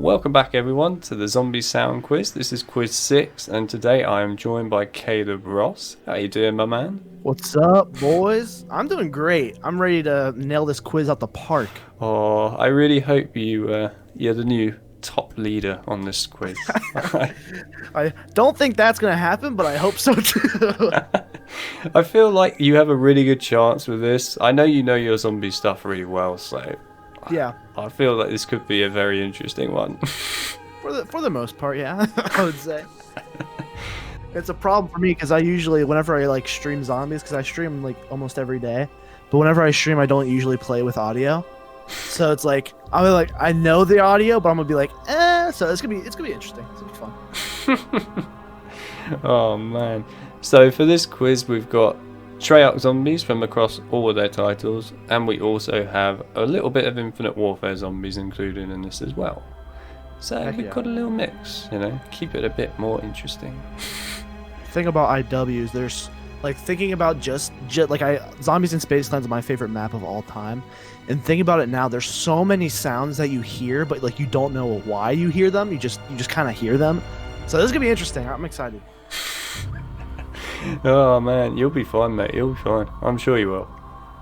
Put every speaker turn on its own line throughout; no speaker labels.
Welcome back everyone to the Zombie Sound Quiz. This is quiz 6 and today I am joined by Caleb Ross. How you doing, my man?
What's up, boys? I'm doing great. I'm ready to nail this quiz out the park.
Oh, I really hope you're the new top leader on this quiz.
I don't think that's going to happen, but I hope so too.
I feel like you have a really good chance with this. I know you know your zombie stuff really well, so
yeah.
I feel like this could be a very interesting one.
For the most part, yeah, I would say. It's a problem for me because I usually, whenever I like stream zombies, because I stream like almost every day, but whenever I stream, I don't usually play with audio. So it's like I know the audio, but I'm gonna be like, eh. So it's gonna be interesting. It's gonna be fun.
Oh man! So for this quiz, we've got Treyarch Zombies from across all of their titles, and we also have a little bit of Infinite Warfare Zombies included in this as well. So we've got a little mix, you know, keep it a bit more interesting.
Thing about IWs, there's like thinking about just like Zombies in Space Clan is my favorite map of all time, and thinking about it now, there's so many sounds that you hear, but like you don't know why you hear them. You just kind of hear them. So this is gonna be interesting. I'm excited.
Oh man, you'll be fine, mate. You'll be fine. I'm sure you will.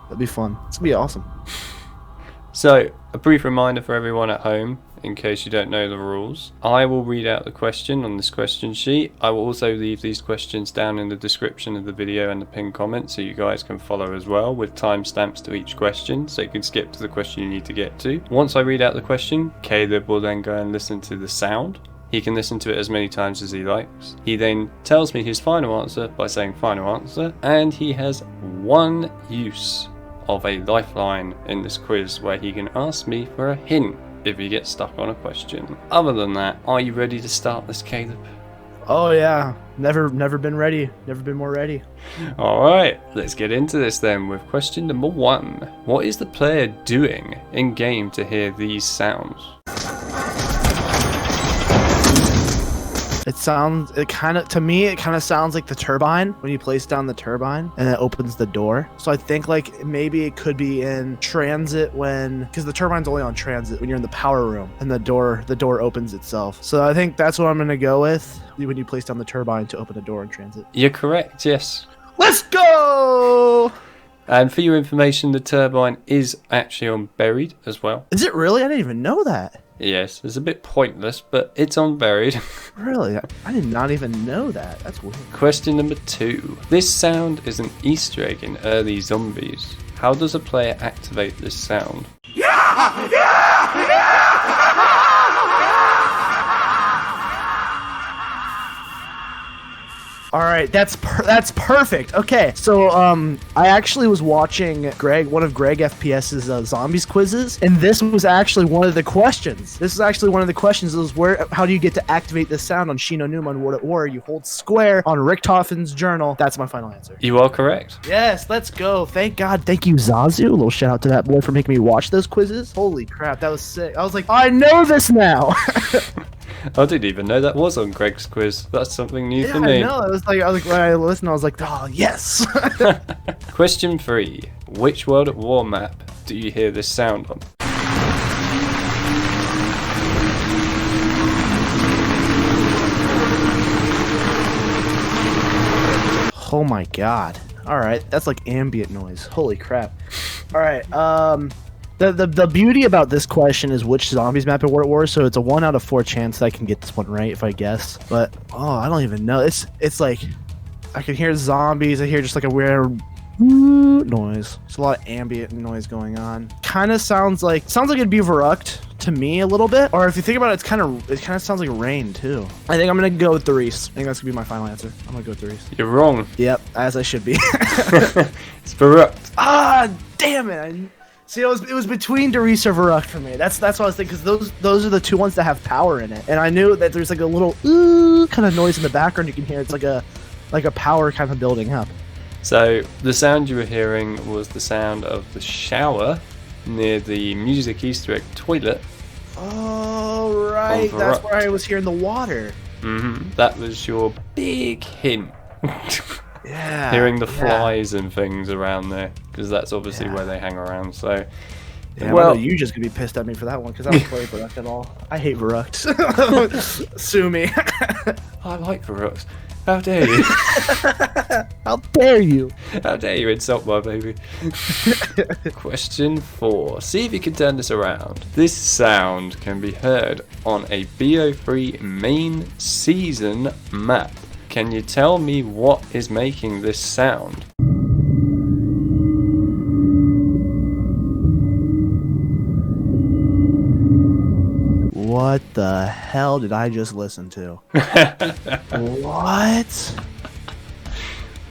That'd be fun. It's gonna be awesome.
So, a brief reminder for everyone at home, in case you don't know the rules. I will read out the question on this question sheet. I will also leave these questions down in the description of the video and the pinned comment so you guys can follow as well, with timestamps to each question, so you can skip to the question you need to get to. Once I read out the question, Caleb will then go and listen to the sound. He can listen to it as many times as he likes. He then tells me his final answer by saying final answer, and he has one use of a lifeline in this quiz where he can ask me for a hint if he gets stuck on a question. Other than that, are you ready to start this, Caleb?
Oh yeah, never been ready. Never been more ready.
Alright, let's get into this then with question number 1. What is the player doing in game to hear these sounds?
To me, it kind of sounds like the turbine when you place down the turbine and it opens the door. So I think like maybe it could be in transit because the turbine's only on transit when you're in the power room and the door opens itself. So I think that's what I'm going to go with when you place down the turbine to open the door in transit.
You're correct, yes.
Let's go!
And for your information, the turbine is actually on buried as well.
Is it really? I didn't even know that.
Yes, it's a bit pointless, but it's on buried.
Really? I did not even know that. That's weird.
Question number 2. This sound is an Easter egg in early Zombies. How does a player activate this sound?
All right, that's perfect. Okay, so I actually was watching one of Greg FPS's zombies quizzes, and this was actually one of the questions. It was how do you get to activate this sound on Shino Numa on World at War? You hold square on Richtofen's journal. That's my final answer.
You are correct.
Yes, let's go. Thank God. Thank you, Zazu. A little shout out to that boy for making me watch those quizzes. Holy crap, that was sick. I was like, I know this now.
I didn't even know that was on Greg's quiz. That's something new for me.
I know. I was like, when I listened, I was like, oh, yes.
Question 3. Which World at War map do you hear this sound on?
Oh my God. All right. That's like ambient noise. Holy crap. All right. The beauty about this question is which zombies map at World at War, so it's a 1 out of 4 chance that I can get this one right if I guess. But I don't even know. It's like I can hear zombies. I hear just like a weird noise. It's a lot of ambient noise going on. Kind of sounds like it'd be Verrucht to me a little bit. Or if you think about it, it kind of sounds like rain too. I think I'm gonna go with the Reese. I think that's gonna be my final answer. I'm gonna go with the Reese.
You're wrong.
Yep, as I should be.
It's Verrucht.
Ah, damn it. See, it was between Derice or Verrucht for me. That's what I was thinking, because those are the two ones that have power in it. And I knew that there's like a little kind of noise in the background you can hear. It's like a power kind of building up.
So the sound you were hearing was the sound of the shower near the music Easter egg toilet.
Oh, right. That's where I was hearing the water.
That was your big hint.
Yeah.
Hearing the flies and things around there, because that's obviously where they hang around. So
Yeah,
Well-
well, you just gonna be pissed at me for that one because I don't play Verruct at all. I hate Verruct. Sue me.
I like Verrucks. How dare you?
How dare you?
How dare you insult my baby? Question 4. See if you can turn this around. This sound can be heard on a BO3 main season map. Can you tell me what is making this sound?
What the hell did I just listen to? What?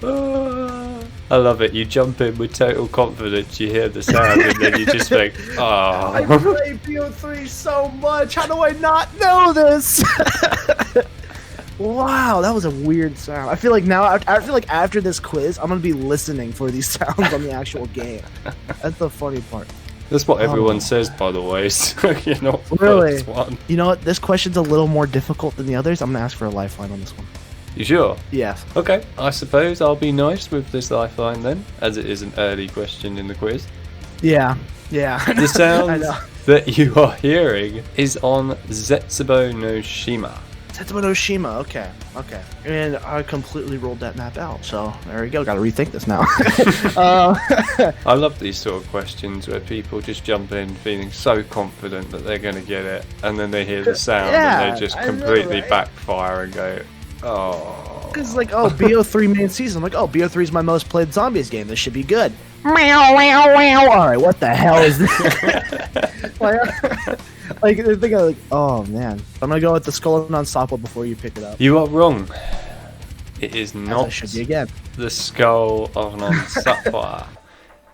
I love it. You jump in with total confidence, you hear the sound, and then you just think,
I
oh.
play BO3 so much. How do I not know this? Wow, that was a weird sound. I feel like now, after this quiz, I'm gonna be listening for these sounds on the actual game. That's the funny part.
That's what everyone says, by the way, so you're not the
Really?
first one.
You know what? This question's a little more difficult than the others. I'm gonna ask for a lifeline on this one.
You sure?
Yes.
Okay, I suppose I'll be nice with this lifeline then, as it is an early question in the quiz.
Yeah. Yeah.
The
I
sound
know.
that you are hearing is on Zetsubou No Shima.
Zetsubou No Shima. Okay. Okay. And I completely rolled that map out. So there we go. Got to rethink this now.
I love these sort of questions where people just jump in feeling so confident that they're going to get it, and then they hear the sound
Yeah,
and they just
I know,
completely
right?
backfire and go, oh.
Because like, oh, BO3 main season. I'm like, oh, BO3 is my most played zombies game. This should be good. Meow, meow, meow. All right, what the hell is this? like, they're thinking like, oh man, I'm gonna go with the Skull and Unstoppable before you pick it up.
You are wrong. It is
As I
not
should be again.
the skull of non-sapphire.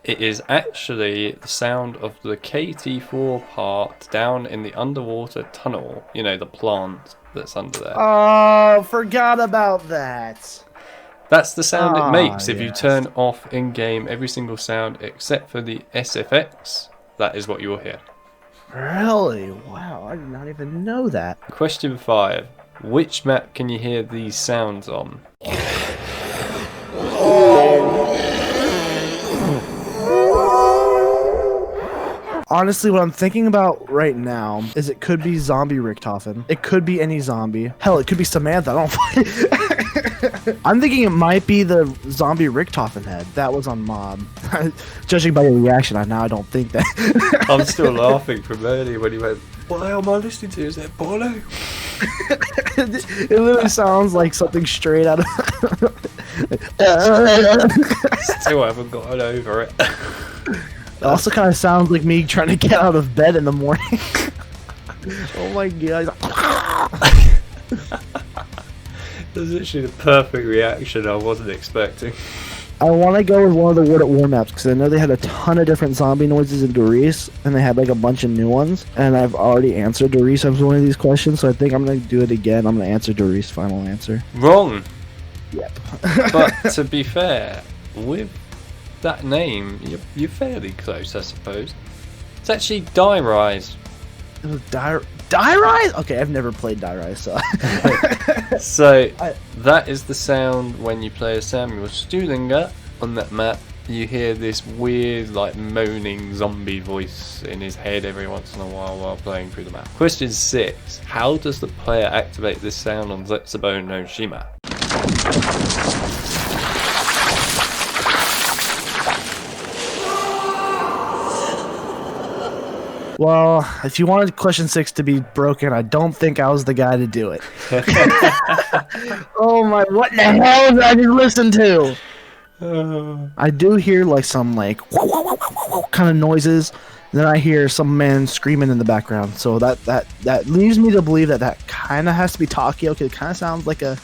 It is actually the sound of the KT4 part down in the underwater tunnel. You know, the plant that's under there.
Oh, forgot about that.
That's the sound it
Ah,
makes if you
yes.
turn off in-game every single sound except for the SFX. That is what you will hear.
Really? Wow, I did not even know that.
Question 5. Which map can you hear these sounds on?
Honestly, what I'm thinking about right now is it could be Zombie Richtofen. It could be any zombie. Hell, it could be Samantha. I don't. I'm thinking it might be the Zombie Richtofen head. That was on Mob. Judging by your reaction, I don't think that.
I'm still laughing from earlier when you went, what the hell am I listening to? Is that Bono?
It literally sounds like something straight out of.
Still haven't gotten over it.
It also kind of sounds like me trying to get out of bed in the morning. Oh my god.
That's literally the perfect reaction I wasn't expecting.
I want to go with one of the Word at War maps because I know they had a ton of different zombie noises in Doris, and they had like a bunch of new ones. And I've already answered Doris on one of these questions, so I think I'm going to do it again. I'm going to answer Doris' final answer.
Wrong.
Yep.
But to be fair, with that name, you're fairly close, I suppose. It's actually Die Rise.
It was Die Rise? Okay, I've never played Die Rise, so.
So, that is the sound when you play as Samuel Stuhlinger on that map. You hear this weird, like, moaning zombie voice in his head every once in a while playing through the map. Question 6. How does the player activate this sound on Zetsubou No Shima?
Well, if you wanted question 6 to be broken, I don't think I was the guy to do it. Oh my, what the hell did I just listen to? I do hear like some like kind of noises. Then I hear some man screaming in the background. So that leaves me to believe that kind of has to be Takio, because it kind of sounds like a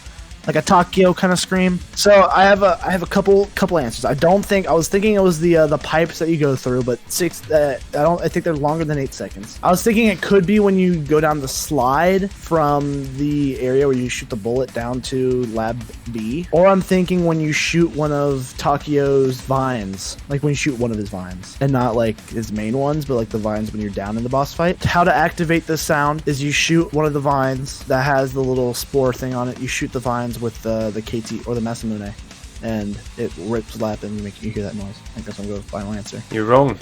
Takio kind of scream. So I have a couple answers. I was thinking it was the pipes that you go through, but I think they're longer than 8 seconds. I was thinking it could be when you go down the slide from the area where you shoot the bullet down to Lab B, or I'm thinking when you shoot one of Takio's vines, like when you shoot one of his vines, and not like his main ones, but like the vines when you're down in the boss fight. How to activate this sound is you shoot one of the vines that has the little spore thing on it. You shoot the vines with the KT or the Masamune, and it rips lap and you hear that noise. I think that's what I'm going with final answer.
You're wrong.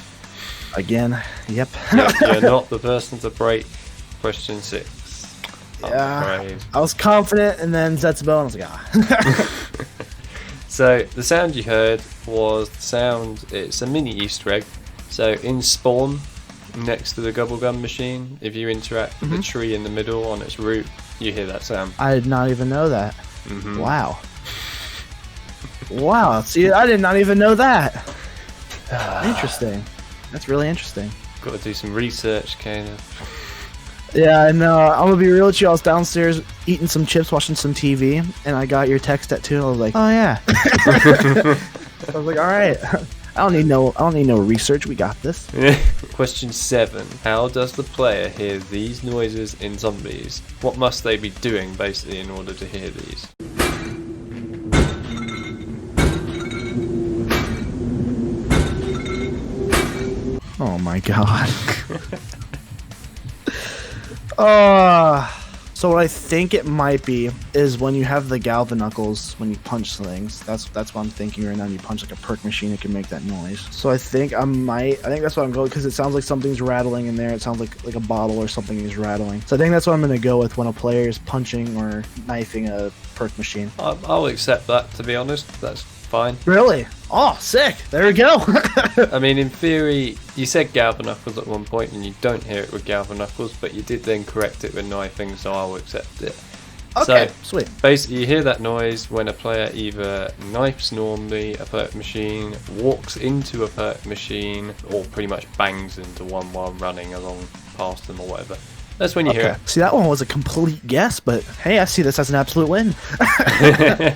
Again. Yep.
You're not the person to break question 6.
Yeah. I was confident, and then Zetsubou, and I was like, ah.
So the sound you heard was the sound. It's a mini Easter egg. So in Spawn, next to the Gubblegum machine, if you interact with the tree in the middle on its root, you hear that sound.
I did not even know that. Wow. Wow. See, I did not even know that. Interesting. That's really interesting.
Got to do some research, kind of.
Yeah, I know. I'm gonna be real with you. I was downstairs eating some chips, watching some TV, and I got your text at 2. I was like, oh yeah. I was like, all right. I don't need no research. We got this.
Question 7. How does the player hear these noises in Zombies? What must they be doing, basically, in order to hear these?
Oh my god. So what I think it might be is when you have the Galvanuckles, when you punch things. That's what I'm thinking right now. You punch like a perk machine, it can make that noise. So I think that's what I'm going, because it sounds like something's rattling in there. It sounds like a bottle or something is rattling. So I think that's what I'm going to go with when a player is punching or knifing a perk machine.
I'll accept that, to be honest. That's fine.
Really? Oh, sick. There we go.
I mean, in theory, you said Galvanuckles at one point, and you don't hear it with Galvanuckles, but you did then correct it with knifing, so I'll accept it.
Okay,
so,
sweet.
Basically, you hear that noise when a player either knifes normally a perk machine, walks into a perk machine, or pretty much bangs into one while running along past them or whatever. That's when you hear it.
See, that one was a complete guess, but hey, I see this as an absolute win.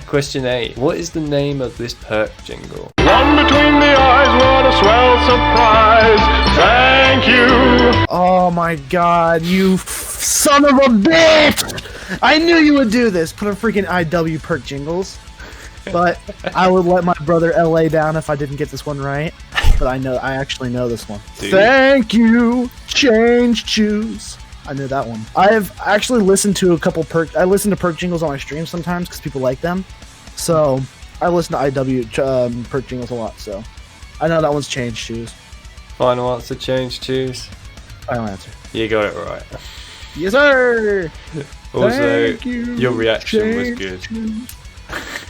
Question 8. What is the name of this perk jingle?
One between the eyes, what a swell surprise. Thank you.
Oh my god, you son of a bitch! I knew you would do this. Put a freaking IW perk jingles. But I would let my brother LA down if I didn't get this one right. But I actually know this one.
Dude.
Thank you. Change choose. I knew that one. I've actually listened to I listen to perk jingles on my stream sometimes because people like them. So I listen to IW perk jingles a lot. So I know that one's change choose.
Final answer, change choose.
Final answer.
You got it right.
Yes, sir.
Also,
Thank you.
your reaction was
Change
good.
choose.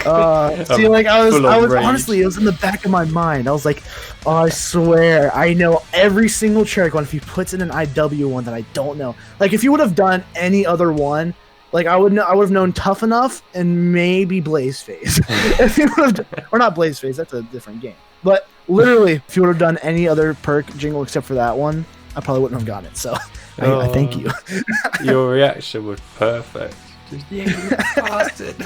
See, like I was
rage.
honestly, it was in the back of my mind. I was like, oh, I swear, I know every single Treyarch one. If he puts in an IW one that I don't know, like if you would have done any other one, like I would have known Tough Enough and maybe Blazeface. If you would have, or not Blazeface, that's a different game. But literally, if you would have done any other perk jingle except for that one, I probably wouldn't have gotten it. So I thank you.
Your reaction was perfect. Just, yeah, you bastard.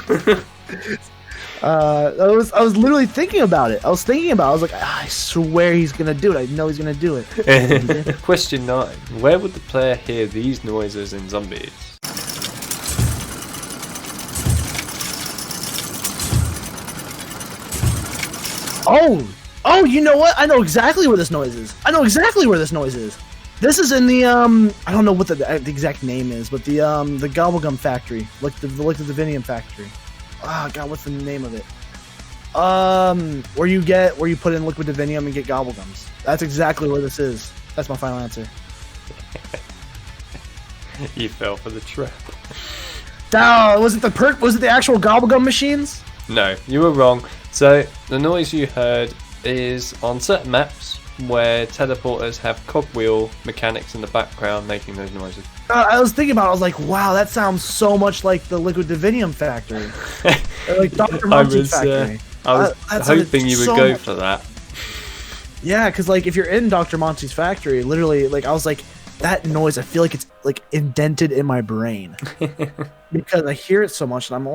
I was literally thinking about it. I was like, I swear he's gonna do it. I know he's gonna do it.
Question 9. Where would the player hear these noises in Zombies?
Oh, you know what? I know exactly where this noise is. This is in the I don't know what the exact name is, but the Gobblegum factory, like the Divinium factory. Oh god, what's the name of it? Where you put in liquid divinium and get Gobblegums. That's exactly where this is. That's my final answer.
You fell for the trap.
No, was it the actual Gobblegum machines?
No, you were wrong. So the noise you heard is on certain maps where teleporters have cogwheel mechanics in the background making those noises.
I was thinking about it, I was like, wow, that sounds so much like the liquid divinium factory. Like Dr. Monty's factory.
I was hoping you would go for that.
Yeah, because like if you're in Dr. Monty's factory, literally, like I was like, that noise, I feel like it's like indented in my brain because I hear it so much, and I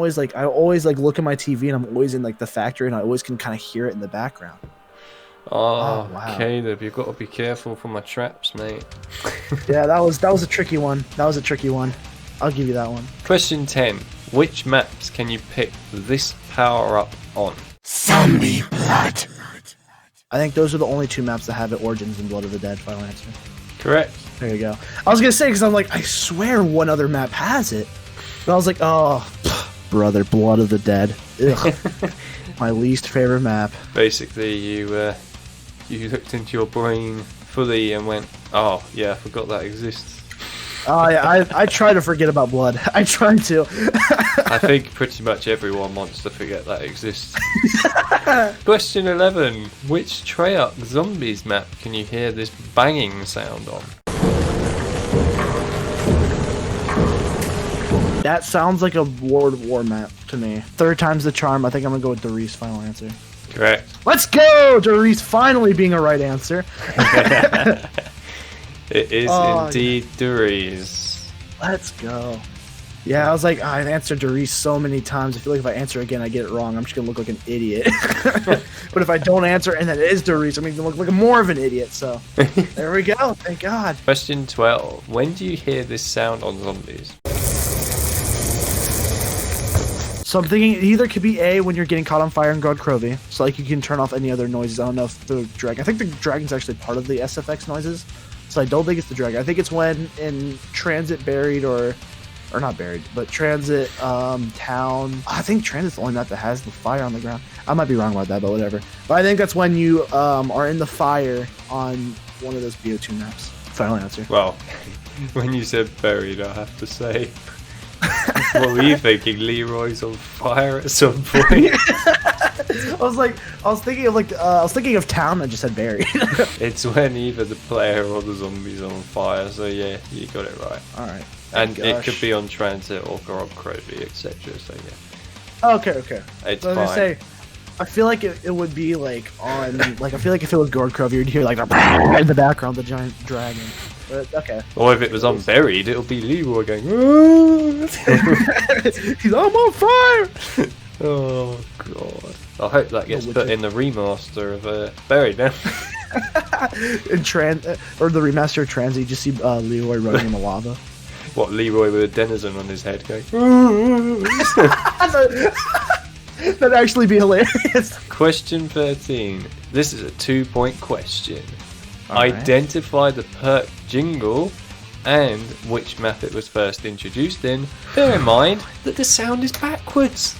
always look at my TV, and I'm always in like the factory, and I always can kind of hear it in the background.
Oh, wow. Caleb, you've got to be careful for my traps, mate.
Yeah, that was a tricky one. I'll give you that one.
Question 10. Which maps can you pick this power-up on?
Zombie blood.
I think those are the only 2 maps that have it. Origins and Blood of the Dead. Final answer.
Correct.
There you go. I was gonna say, because I'm like, I swear one other map has it, but I was like, oh, brother, Blood of the Dead. Ugh. My least favorite map.
Basically, you looked into your brain fully and went, oh yeah, I forgot that exists.
Oh yeah, I try to forget about blood. I try to.
I think pretty much everyone wants to forget that exists. Question 11. Which Treyarch Zombies map can you hear this banging sound on?
That sounds like a World War map to me. Third time's the charm. I think I'm gonna go with Doris. Final answer.
Correct.
Let's go, Doris. Finally being a right answer.
It is indeed Doris.
Let's go. Yeah, I was like, I've answered Doris so many times. I feel like if I answer again, I get it wrong. I'm just gonna look like an idiot. But if I don't answer and that is Doris, I'm gonna look like more of an idiot. So there we go. Thank God.
Question 12. When do you hear this sound on zombies?
So I'm thinking it either could be A, when you're getting caught on fire in God Crovy, so like you can turn off any other noises. I don't know if the dragon. I think the dragon's actually part of the SFX noises, so I don't think it's the dragon. I think it's when in Transit Buried or not buried, but Transit Town. I think Transit's the only map that has the fire on the ground. I might be wrong about that, but whatever. But I think that's when you are in the fire on one of those BO2 maps. Final answer.
Well, when you said buried, I have to say. What were you thinking? Leroy's on fire at some point?
I was thinking of Town that just said buried.
It's when either the player or the zombie's on fire, so yeah, you got it right.
Alright.
And it could be on Transit or Gorod Crovy, etc. So yeah.
Okay.
It's
so I was
fine.
gonna say, I feel like it would be like on like I feel like if it was Gorod Crovy, you'd hear like in the background the giant dragon. But, okay.
Or if it was on Buried, it'll be Leroy going, "Ooh."
He's I'm on fire.
Oh god. I hope that gets put in the remaster of Buried now.
In or the remaster of Trans, you just see Leroy running in the lava.
What, Leroy with a denizen on his head going, "Ooh."
That'd actually be hilarious.
Question 13. This is a 2-point question.
Alright.
Identify the Perk Jingle and which map it was first introduced in. Bear in mind that the sound is backwards.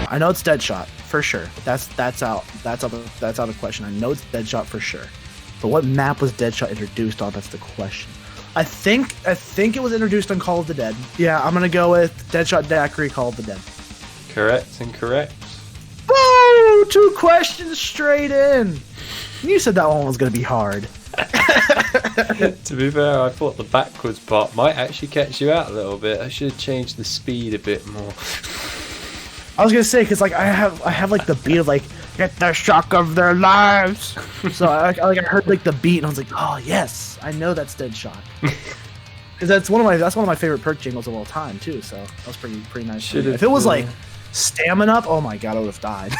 I know it's Deadshot for sure. That's out. That's out of question. I know it's Deadshot for sure. But what map was Deadshot introduced on? That's the question. I think it was introduced on Call of the Dead. Yeah, I'm gonna go with Deadshot Daiquiri, Call of the Dead.
Correct and correct.
Woo! 2 questions straight in. You said that one was gonna be hard.
To be fair, I thought the backwards part might actually catch you out a little bit. I should have changed the speed a bit more.
I was gonna say because like I have like the beat of like get the shock of their lives. So I heard like the beat and I was like, oh yes, I know that's Deadshot. Because that's one of my favorite perk jingles of all time too. So that was pretty nice. If it was like Stamina Up, oh my god, I would have died.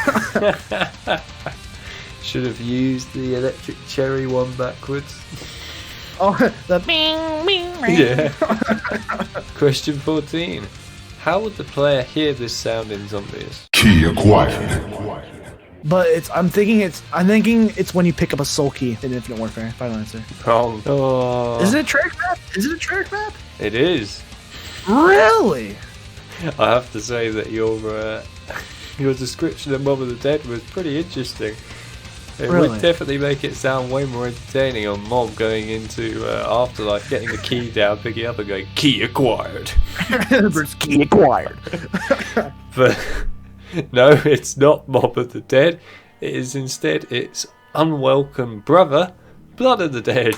Should have used the electric cherry one backwards.
Oh, the bing bing bing.
Yeah. Question 14. How would the player hear this sound in Zombies?
Key acquired.
But I'm thinking it's when you pick up a soul key in Infinite Warfare. Final answer.
Wrong. Oh.
Is it a Treyarch map? Is it a Treyarch map?
It is.
Really?
I have to say that your description of Mob of the Dead was pretty interesting. It would definitely make it sound way more entertaining on Mob going into Afterlife, getting the key down, picking it up and going, key acquired.
Key acquired.
But no, it's not Mob of the Dead. It is instead its unwelcome brother, Blood of the Dead.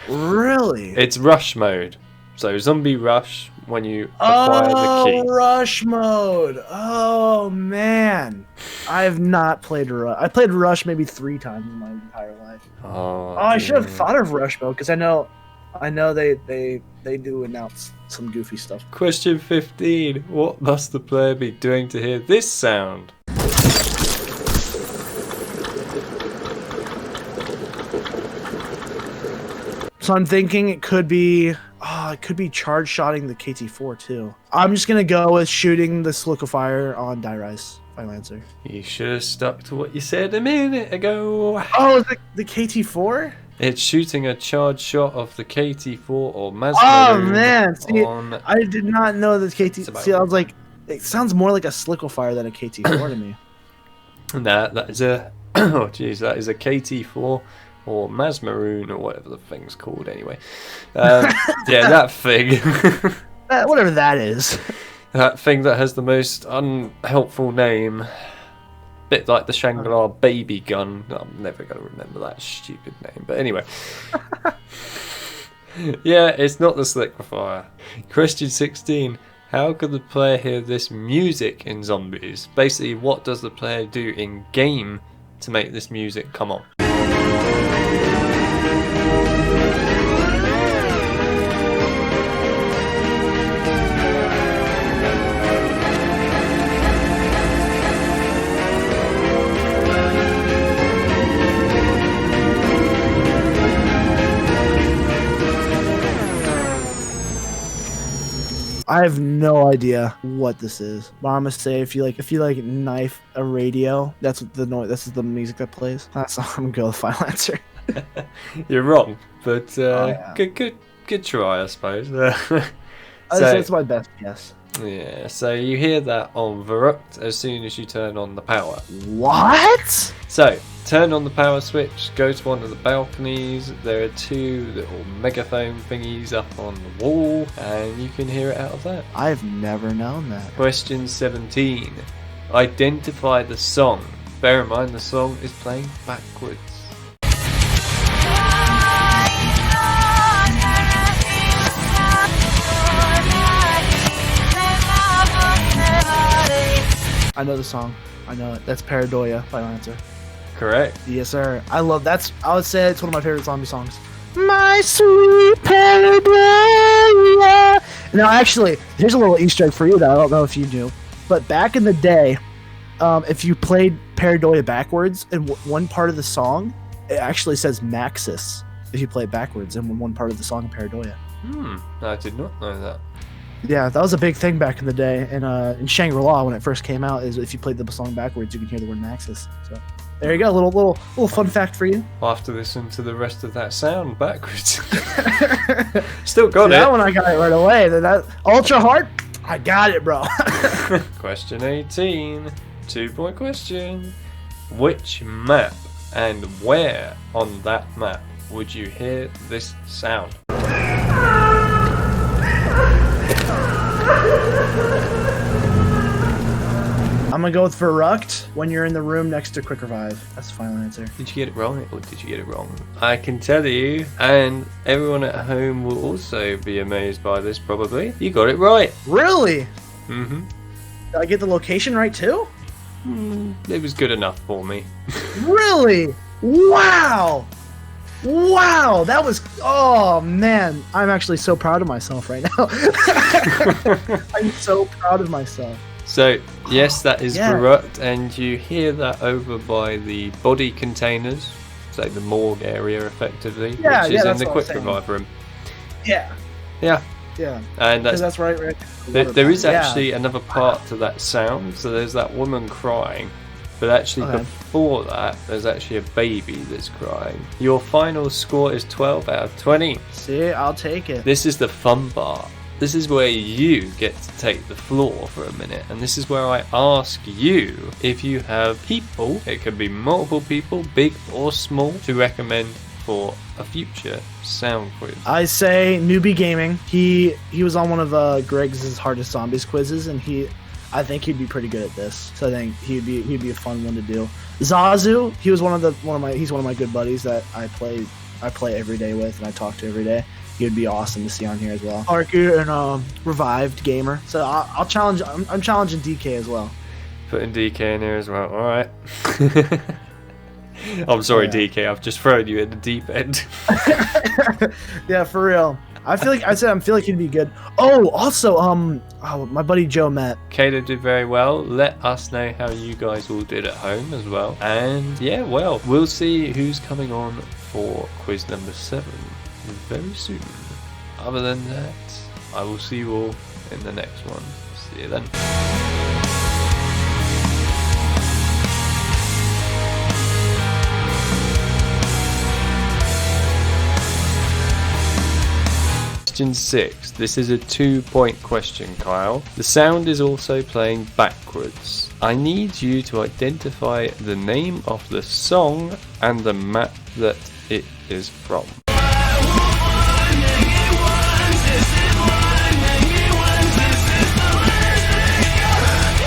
Really?
It's rush mode. So zombie rush when you acquire the key.
Rush mode. Oh man, I have not played Rush. I played Rush maybe 3 times in my entire life.
Oh,
I should have thought of Rush mode because I know they do announce some goofy stuff.
Question 15. What must the player be doing to hear this sound?
So I'm thinking it could be charge shotting the KT4 too. I'm just gonna go with shooting the Solidifier on Die Rise. Final answer.
You should have stuck to what you said a minute ago.
Oh, is it the KT4?
It's shooting a charged shot of the KT4 or Masmaroon.
Oh man, see,
on
I did not know that KT.
Zetsubou.
See, I was like, it sounds more like a Sliquifier than a KT4 to me.
That is a oh jeez, that is a KT4 or Masmaroon or whatever the thing's called anyway. Yeah, that thing.
Whatever that is.
That thing that has the most unhelpful name. Bit like the Shangri-La baby gun. I'm never going to remember that stupid name. But anyway. Yeah, it's not the Sliquifier. Question 16. How could the player hear this music in Zombies? Basically, what does the player do in game to make this music come on?
I have no idea what this is. But I'm gonna say if you like knife a radio, that's what the noise. This is the music that plays. That's I'm gonna go with the final answer.
You're wrong, but
yeah.
good try, I suppose.
That's my best guess.
Yeah, so you hear that on Verrucht as soon as you turn on the power.
What?
So, turn on the power switch, go to one of the balconies, there are two little megaphone thingies up on the wall, and you can hear it out of that.
I've never known that.
Question 17. Identify the song. Bear in mind the song is playing backwards.
I know the song. I know it. That's Paradoia. Final answer.
Correct.
Yes, sir. I love that's. I would say it's one of my favorite zombie songs. My sweet Paradoia. Now, actually, here's a little Easter egg for you that I don't know if you knew, but back in the day, if you played Paradoia backwards in one part of the song, it actually says Maxis. If you play it backwards in one part of the song, Paradoia.
I did not know that.
Yeah, that was a big thing back in the day. And in Shangri-La, when it first came out, is if you played the song backwards, you can hear the word Maxis. So there you go, little fun fact for you.
I'll have to listen to the rest of that sound backwards. Still got it.
That one I got it right away. That ultra hard, I got it, bro.
Question 18. 2-point question. Which map and where on that map would you hear this sound?
I'm gonna go with Verrucht when you're in the room next to Quick Revive. That's the final answer.
Did you get it right or did you get it wrong? I can tell you, and everyone at home will also be amazed by this probably. You got it right.
Really?
Mm-hmm.
Did I get the location right too?
It was good enough for me.
Really? Wow! Wow, that was, oh man, I'm actually so proud of myself right now. I'm so proud of myself.
So, yes, that is
Yeah.
Verrucht, and you hear that over by the body containers, so the morgue area effectively,
Yeah,
which
yeah,
is in
that's
the
what I was
quick
saying.
revive room.
Yeah,
Yeah,
yeah.
and
Because
that's,
that's right.
there is
Yeah.
actually another part to that sound, so there's that woman crying, but actually
Okay.
before that, there's actually a baby that's crying. Your final score is 12 out of 20.
See, I'll take it.
This is the fun part. This is where you get to take the floor for a minute, and this is where I ask you if you have people, it can be multiple people, big or small, to recommend for a future sound quiz.
I say Newbie Gaming. He was on one of Greg's Hardest Zombies quizzes, and I think he'd be pretty good at this. So I think he'd be a fun one to do. Zazu, he's one of my good buddies that I play every day with and I talk to every day. He would be awesome to see on here as well. Parker and Revived Gamer. So I'll challenge. I'm challenging DK as well.
Putting DK in here as well. All right. I'm sorry,
Yeah.
DK. I've just thrown you in the deep end.
Yeah, for real. I feel like he'd be good. Oh, also, my buddy Joe Matt.
Caleb did very well. Let us know how you guys all did at home as well. And yeah, well, we'll see who's coming on for quiz number 7 very soon. Other than that, I will see you all in the next one. See you then. Question 6. This is a 2-point question, Kyle. The sound is also playing backwards. I need you to identify the name of the song and the map that it is from.